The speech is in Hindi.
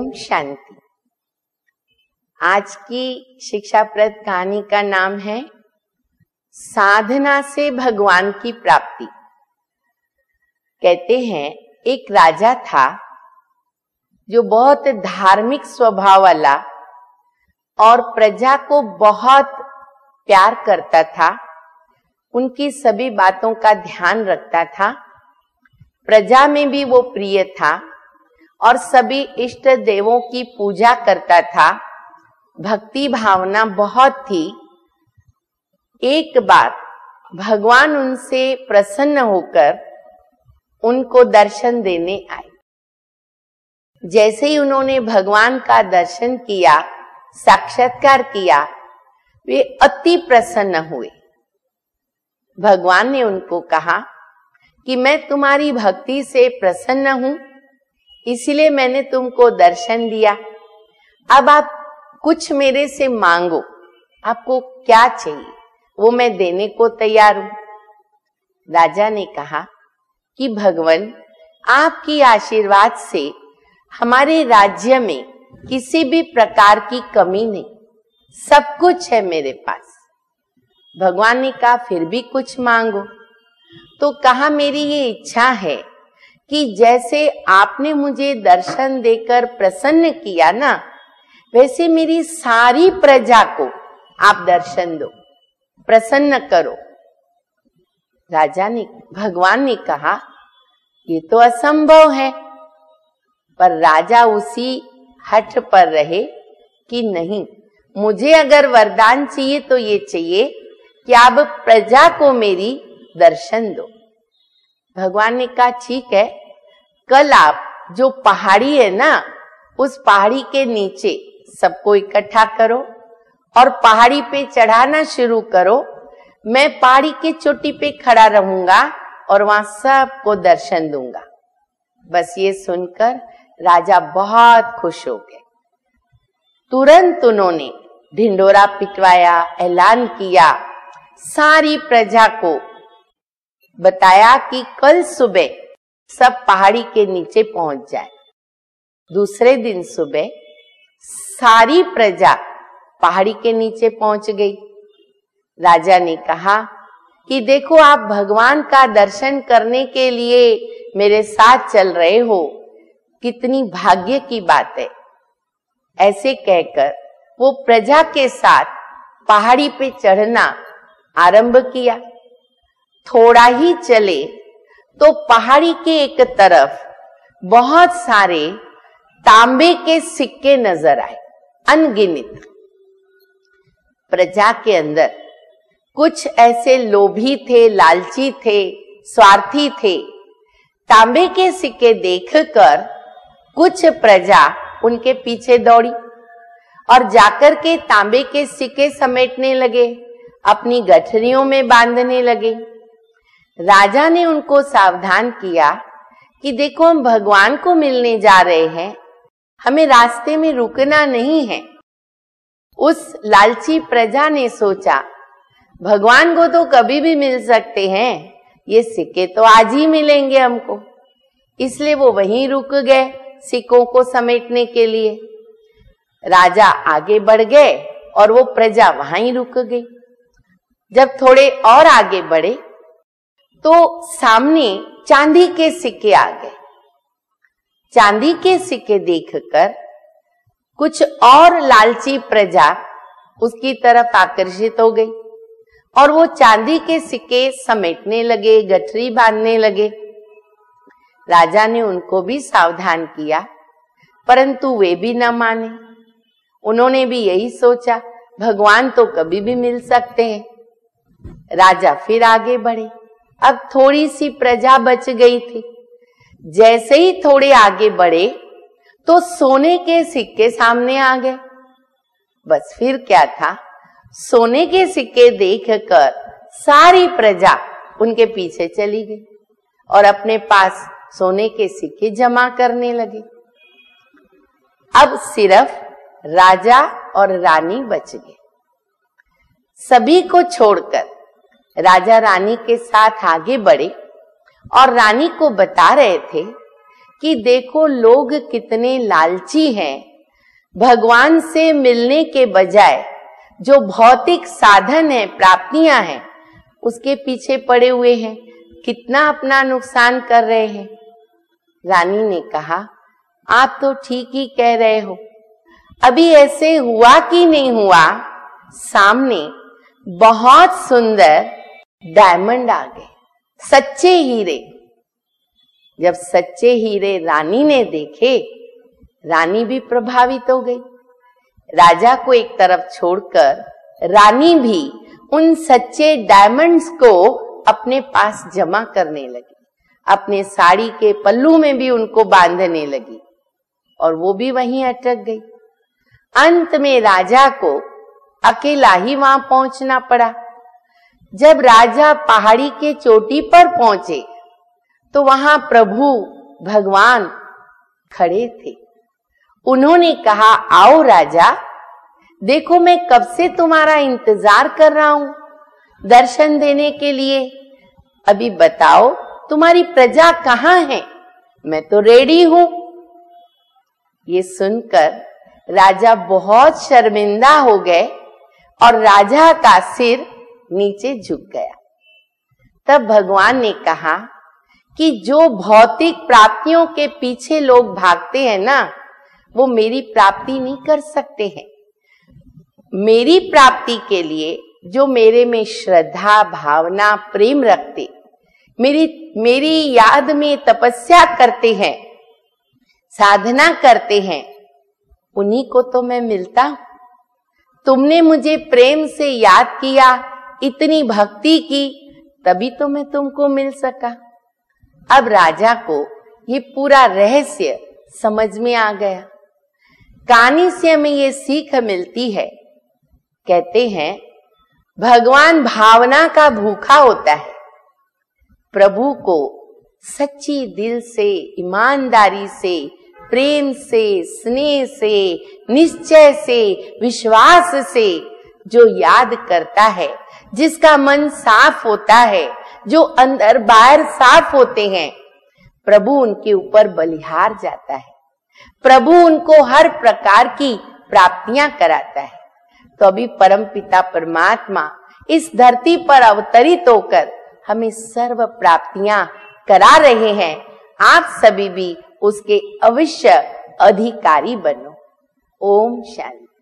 ओम शांति। आज की शिक्षाप्रद कहानी का नाम है साधना से भगवान की प्राप्ति। कहते हैं एक राजा था जो बहुत धार्मिक स्वभाव वाला और प्रजा को बहुत प्यार करता था, उनकी सभी बातों का ध्यान रखता था। प्रजा में भी वो प्रिय था और सभी इष्ट देवों की पूजा करता था। भक्ति भावना बहुत थी। एक बार भगवान उनसे प्रसन्न होकर उनको दर्शन देने आए। जैसे ही उन्होंने भगवान का दर्शन किया, साक्षात्कार किया, वे अति प्रसन्न हुए। भगवान ने उनको कहा कि मैं तुम्हारी भक्ति से प्रसन्न हूं, इसलिए मैंने तुमको दर्शन दिया। अब आप कुछ मेरे से मांगो, आपको क्या चाहिए वो मैं देने को तैयार हूं। राजा ने कहा कि भगवान, आपकी आशीर्वाद से हमारे राज्य में किसी भी प्रकार की कमी नहीं, सब कुछ है मेरे पास। भगवान ने कहा फिर भी कुछ मांगो। तो कहा मेरी ये इच्छा है कि जैसे आपने मुझे दर्शन देकर प्रसन्न किया ना, वैसे मेरी सारी प्रजा को आप दर्शन दो, प्रसन्न करो। भगवान ने कहा ये तो असंभव है, पर राजा उसी हठ पर रहे कि नहीं, मुझे अगर वरदान चाहिए तो ये चाहिए कि आप प्रजा को मेरी दर्शन दो। भगवान ने कहा ठीक है, कल आप जो पहाड़ी है ना, उस पहाड़ी के नीचे सबको इकट्ठा करो और पहाड़ी पे चढ़ाना शुरू करो। मैं पहाड़ी के चोटी पे खड़ा रहूंगा और वहां सबको दर्शन दूंगा। बस ये सुनकर राजा बहुत खुश हो गए। तुरंत उन्होंने ढिंडोरा पिटवाया, ऐलान किया, सारी प्रजा को बताया कि कल सुबह सब पहाड़ी के नीचे पहुंच जाए। दूसरे दिन सुबह सारी प्रजा पहाड़ी के नीचे पहुंच गई। राजा ने कहा कि देखो, आप भगवान का दर्शन करने के लिए मेरे साथ चल रहे हो, कितनी भाग्य की बात है। ऐसे कहकर वो प्रजा के साथ पहाड़ी पे चढ़ना आरंभ किया। थोड़ा ही चले तो पहाड़ी के एक तरफ बहुत सारे तांबे के सिक्के नजर आए, अनगिनत। प्रजा के अंदर कुछ ऐसे लोभी थे, लालची थे, स्वार्थी थे। तांबे के सिक्के देखकर कुछ प्रजा उनके पीछे दौड़ी और जाकर के तांबे के सिक्के समेटने लगे, अपनी गठरियों में बांधने लगे। राजा ने उनको सावधान किया कि देखो, हम भगवान को मिलने जा रहे हैं, हमें रास्ते में रुकना नहीं है। उस लालची प्रजा ने सोचा भगवान को तो कभी भी मिल सकते हैं, ये सिक्के तो आज ही मिलेंगे हमको, इसलिए वो वहीं रुक गए सिक्कों को समेटने के लिए। राजा आगे बढ़ गए और वो प्रजा वहां ही रुक गई। जब थोड़े और आगे बढ़े तो सामने चांदी के सिक्के आ गए। चांदी के सिक्के देखकर कुछ और लालची प्रजा उसकी तरफ आकर्षित हो गई और वो चांदी के सिक्के समेटने लगे, गठरी बांधने लगे। राजा ने उनको भी सावधान किया, परंतु वे भी न माने। उन्होंने भी यही सोचा भगवान तो कभी भी मिल सकते हैं। राजा फिर आगे बढ़े। अब थोड़ी सी प्रजा बच गई थी। जैसे ही थोड़े आगे बढ़े तो सोने के सिक्के सामने आ गए। बस फिर क्या था, सोने के सिक्के देखकर सारी प्रजा उनके पीछे चली गई और अपने पास सोने के सिक्के जमा करने लगे। अब सिर्फ राजा और रानी बच गए। सभी को छोड़कर राजा रानी के साथ आगे बढ़े और रानी को बता रहे थे कि देखो लोग कितने लालची हैं, भगवान से मिलने के बजाय जो भौतिक साधन है, प्राप्तियां हैं, उसके पीछे पड़े हुए हैं, कितना अपना नुकसान कर रहे हैं। रानी ने कहा, आप तो ठीक ही कह रहे हो, अभी ऐसे हुआ कि नहीं हुआ, सामने बहुत सुंदर डायमंड आ गए, सच्चे हीरे। जब सच्चे हीरे रानी ने देखे, रानी भी प्रभावित हो गई। राजा को एक तरफ छोड़कर रानी भी उन सच्चे डायमंड्स को अपने पास जमा करने लगी, अपने साड़ी के पल्लू में भी उनको बांधने लगी, और वो भी वहीं अटक गई। अंत में राजा को अकेला ही वहां पहुंचना पड़ा। जब राजा पहाड़ी के चोटी पर पहुंचे तो वहां प्रभु भगवान खड़े थे। उन्होंने कहा, आओ राजा, देखो मैं कब से तुम्हारा इंतजार कर रहा हूं दर्शन देने के लिए। अभी बताओ तुम्हारी प्रजा कहाँ है, मैं तो रेडी हूं। ये सुनकर राजा बहुत शर्मिंदा हो गए और राजा का सिर नीचे झुक गया। तब भगवान ने कहा कि जो भौतिक प्राप्तियों के पीछे लोग भागते हैं ना, वो मेरी प्राप्ति नहीं कर सकते हैं। मेरी प्राप्ति के लिए जो मेरे में श्रद्धा, भावना, प्रेम रखते, मेरी याद में तपस्या करते हैं, साधना करते हैं, उन्हीं को तो मैं मिलता हूं। तुमने मुझे प्रेम से याद किया, इतनी भक्ति की, तभी तो मैं तुमको मिल सका। अब राजा को ये पूरा रहस्य समझ में आ गया। कहानी से हमें ये सीख मिलती है, कहते हैं भगवान भावना का भूखा होता है। प्रभु को सच्ची दिल से, ईमानदारी से, प्रेम से, स्नेह से, निश्चय से, विश्वास से जो याद करता है, जिसका मन साफ होता है, जो अंदर बाहर साफ होते हैं, प्रभु उनके ऊपर बलिहार जाता है। प्रभु उनको हर प्रकार की प्राप्तियां कराता है। तो अभी परमपिता परमात्मा इस धरती पर अवतरित होकर हमें सर्व प्राप्तियां करा रहे हैं। आप सभी भी उसके अवश्य अधिकारी बनो। ओम शांति।